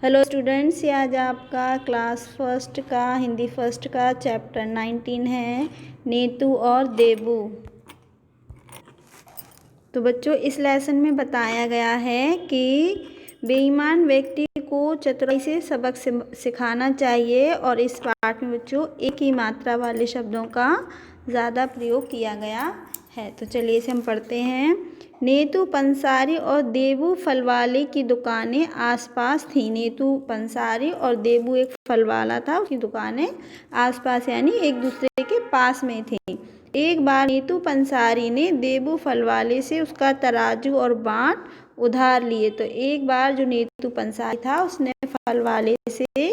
Hello students, ये आज आपका क्लास फर्स्ट का हिंदी फर्स्ट का चैप्टर 19 है, नीतू और देबू। तो बच्चों, इस लेसन में बताया गया है कि बेईमान व्यक्ति को चतुराई से सबक सिखाना चाहिए और इस पाठ में बच्चों एक ही मात्रा वाले शब्दों का ज़्यादा प्रयोग किया गया है। तो चलिए इसे हम पढ़ते हैं। नीतू पंसारी और देबू फलवाले की दुकानें आसपास थीं। नीतू पंसारी और देबू एक फलवाला था, उसकी दुकानें आसपास यानी एक दूसरे के पास में थीं। एक बार नीतू पंसारी ने देबू फलवाले से उसका तराजू और बाट उधार लिए। तो एक बार जो नीतू पंसारी था उसने फलवाले से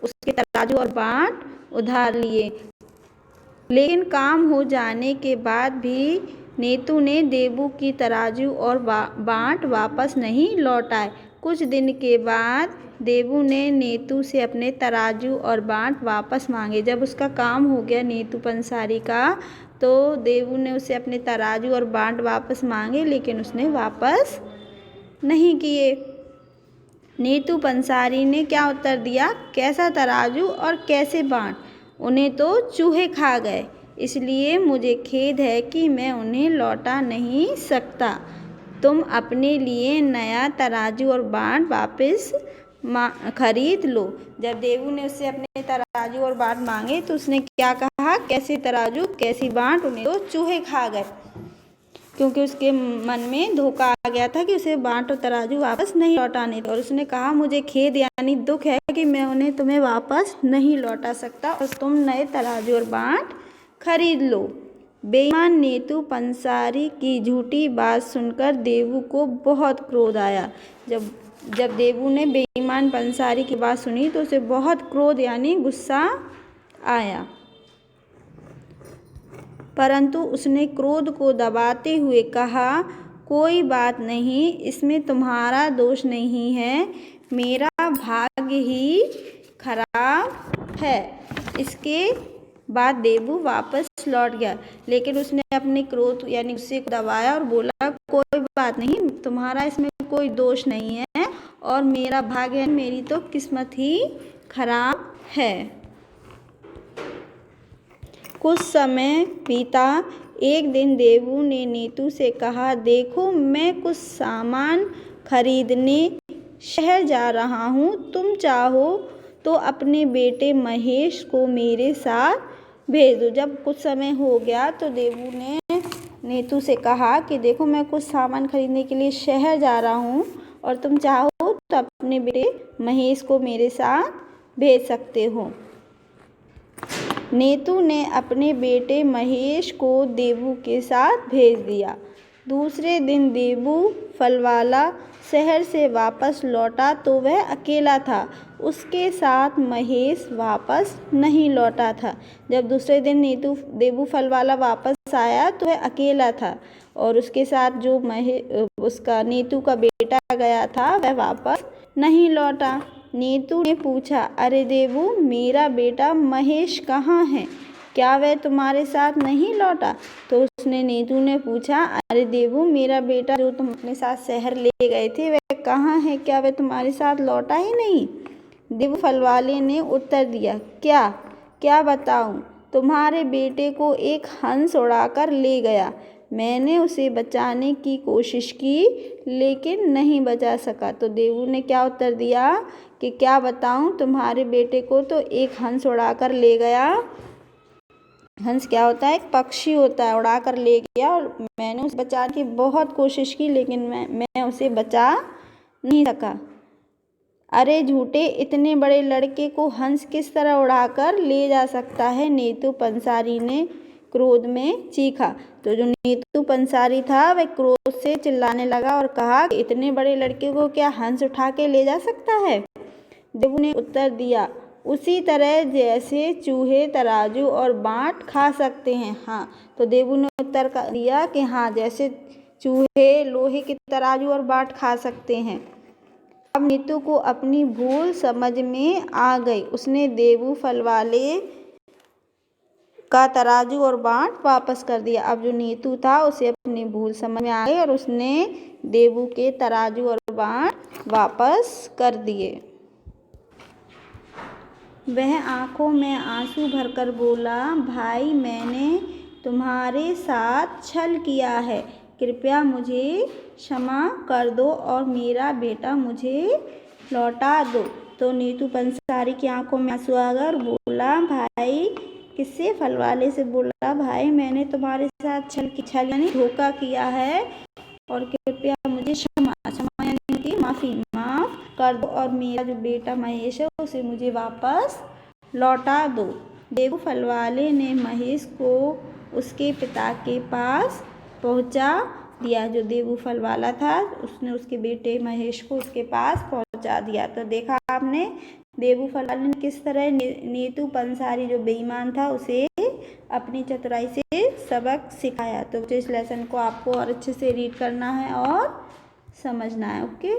उसके तराजू और बाट उधार लिए, लेकिन काम हो जाने के बाद भी नीतू ने देबू की तराजू और बाट वापस नहीं लौटाए। कुछ दिन के बाद देबू ने नीतू से अपने तराजू और बाट वापस मांगे। जब उसका काम हो गया नीतू पंसारी का, तो देबू ने उसे अपने तराजू और बाट वापस मांगे, लेकिन उसने वापस नहीं किए। नीतू पंसारी ने क्या उत्तर दिया? कैसा तराजू और कैसे बाट? उन्हें तो चूहे खा गए, इसलिए मुझे खेद है कि मैं उन्हें लौटा नहीं सकता। तुम अपने लिए नया तराजू और बाट वापस खरीद लो। जब देबू ने उससे अपने तराजू और बाट मांगे तो उसने क्या कहा? कैसे तराजू कैसी बाट? उन्हें तो चूहे खा गए, क्योंकि उसके मन में धोखा आ गया था कि उसे बाट और तराजू वापस नहीं लौटाने थे। और उसने कहा, मुझे खेद यानी दुख है कि मैं उन्हें तुम्हें वापस नहीं लौटा सकता और तुम नए तराजू और बाट खरीद लो। बेईमान नीतू पंसारी की झूठी बात सुनकर देबू को बहुत क्रोध आया। जब देबू ने बेईमान पंसारी की बात सुनी तो उसे बहुत क्रोध यानी गुस्सा आया, परंतु उसने क्रोध को दबाते हुए कहा, कोई बात नहीं, इसमें तुम्हारा दोष नहीं है, मेरा भाग्य ही खराब है। इसके बाद देबू वापस लौट गया, लेकिन उसने अपने क्रोध यानी गुस्से को दबाया और बोला, कोई बात नहीं, तुम्हारा इसमें कोई दोष नहीं है और मेरा भाग्य है, मेरी तो किस्मत ही खराब है। कुछ समय बीता। एक दिन देबू ने नीतू से कहा, देखो, मैं कुछ सामान खरीदने शहर जा रहा हूँ, तुम चाहो तो अपने बेटे महेश को मेरे साथ भेज दो। जब कुछ समय हो गया तो देबू ने नीतू से कहा कि देखो, मैं कुछ सामान खरीदने के लिए शहर जा रहा हूँ और तुम चाहो तो अपने बेटे महेश को मेरे साथ भेज सकते हो। नीतू ने अपने बेटे महेश को देबू के साथ भेज दिया। दूसरे दिन देबू फलवाला शहर से वापस लौटा तो वह अकेला था, उसके साथ महेश वापस नहीं लौटा था। जब दूसरे दिन देबू फलवाला वापस आया तो वह अकेला था और उसके साथ जो उसका नीतू का बेटा गया था वह वापस नहीं लौटा। नीतू ने पूछा, अरे देबू, मेरा बेटा महेश कहाँ है? क्या वह तुम्हारे साथ नहीं लौटा? तो नीतू ने पूछा, अरे देबू, मेरा बेटा जो तुम अपने साथ शहर ले गए थे वह कहाँ है? क्या वह तुम्हारे साथ लौटा ही नहीं? देबू फलवाले ने उत्तर दिया, क्या क्या बताऊँ? तुम्हारे बेटे को एक हंस उड़ाकर ले गया। मैंने उसे बचाने की कोशिश की, लेकिन नहीं बचा सका। तो देबू ने क्या उत्तर दिया कि क्या बताऊं, तुम्हारे बेटे को तो एक हंस उड़ाकर ले गया। हंस क्या होता है? एक पक्षी होता है, उड़ाकर ले गया और मैंने उसे बचाने की बहुत कोशिश की, लेकिन मैं उसे बचा नहीं सका। अरे झूठे, इतने बड़े लड़के को हंस किस तरह उड़ाकर ले जा सकता है? नीतू पंसारी ने क्रोध में चीखा। तो जो नीतू पंसारी था वह क्रोध से चिल्लाने लगा और कहा, इतने बड़े लड़के को क्या हंस उठा के ले जा सकता है? देबू ने उत्तर दिया, उसी तरह जैसे चूहे तराजू और बाट खा सकते हैं। हाँ, तो देबू ने उत्तर दिया कि हाँ, जैसे चूहे लोहे के तराजू और बाट खा सकते हैं। अब नीतू को अपनी भूल समझ में आ गई। उसने देबू फलवाले का तराजू और बाट वापस कर दिया। अब जो नीतू था उसे अपनी भूल समझ में आ गई और उसने देबू के तराजू और बाट वापस कर दिए। वह आंखों में आंसू भरकर बोला, भाई मैंने तुम्हारे साथ छल किया है, कृपया मुझे क्षमा कर दो और मेरा बेटा मुझे लौटा दो। तो नीतू पंसारी की आंखों में आंसू आकर बोला, भाई किससे? फल वाले से बोला, भाई मैंने तुम्हारे साथ छल यानी धोखा किया है और कृपया मुझे क्षमा यानी कि माफ़ कर दो और मेरा जो बेटा महेश है उसे मुझे वापस लौटा दो। देवू फल वाले ने महेश को उसके पिता के पास पहुंचा दिया। जो देवू फल वाला था उसने उसके बेटे महेश को उसके पास पहुंचा दिया। तो देखा आपने देवू फल वाले ने किस तरह नीतू पंसारी जो बेईमान था उसे अपनी चतुराई से सबक सिखाया। तो इस लेसन को आपको और अच्छे से रीड करना है और समझना है। ओके।